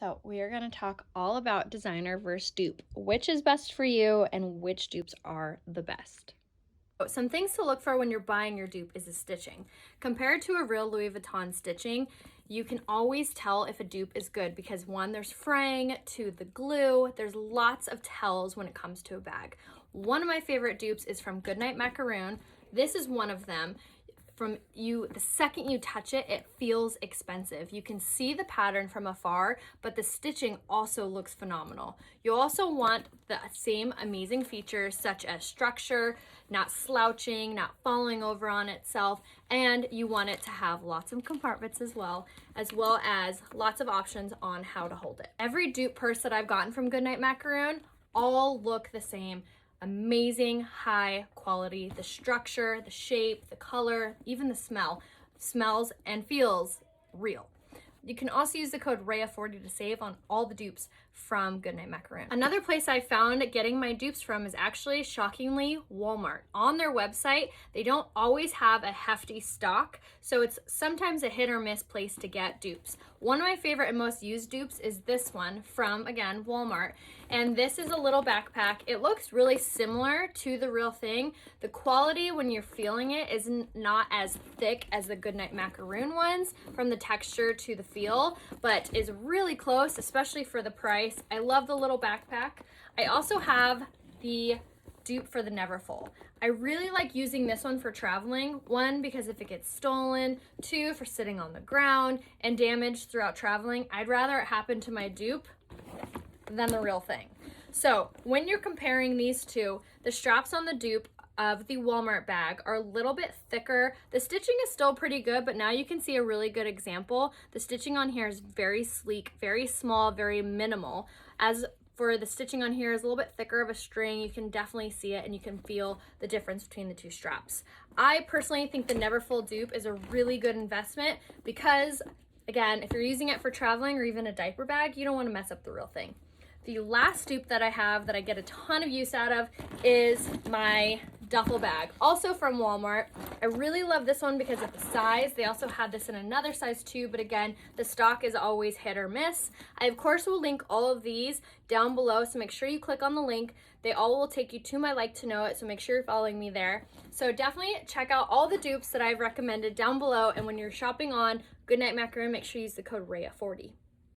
So, we are going to talk all about designer versus dupe. Which is best for you and which dupes are the best? Some things to look for when you're buying your dupe is the stitching. Compared to a real Louis Vuitton stitching, you can always tell if a dupe is good because one, there's fraying, two, the glue. There's lots of tells when it comes to a bag. One of my favorite dupes is from Goodnight Macaroon. This is one of them. The second you touch it, it feels expensive. You can see the pattern from afar, but the stitching also looks phenomenal. You also want the same amazing features such as structure, not slouching, not falling over on itself, and you want it to have lots of compartments as well as lots of options on how to hold it. Every dupe purse that I've gotten from Goodnight Macaroon all look the same. Amazing high quality. The structure, the shape, the color, even the smell smells and feels real. You can also use the code RAYA40 to save on all the dupes from Goodnight Macaroon. Another place I found getting my dupes from is actually, shockingly, Walmart. On their website, they don't always have a hefty stock, so it's sometimes a hit or miss place to get dupes. One of my favorite and most used dupes is this one from, again, Walmart. And this is a little backpack. It looks really similar to the real thing. The quality when you're feeling it is not as thick as the Goodnight Macaroon ones from the texture to the feel, but is really close, especially for the price. I love the little backpack. I also have the dupe for the Neverfull. I really like using this one for traveling. One, because if it gets stolen. Two, for sitting on the ground and damaged throughout traveling. I'd rather it happen to my dupe than the real thing. So when you're comparing these two, the straps on the dupe of the Walmart bag are a little bit thicker. The stitching is still pretty good, but now you can see a really good example. The stitching on here is very sleek, very small, very minimal. As for the stitching on here is a little bit thicker of a string. You can definitely see it and you can feel the difference between the two straps. I personally think the Neverfull dupe is a really good investment because, again, if you're using it for traveling or even a diaper bag, you don't want to mess up the real thing. The last dupe that I have that I get a ton of use out of is my duffel bag, also from Walmart. I really love this one because of the size. They also had this in another size too, but again, the stock is always hit or miss. I, of course, will link all of these down below, so make sure you click on the link. They all will take you to my Like to Know It, so make sure you're following me there. So definitely check out all the dupes that I've recommended down below, and when you're shopping on Goodnight Macaroon, make sure you use the code RAYA40.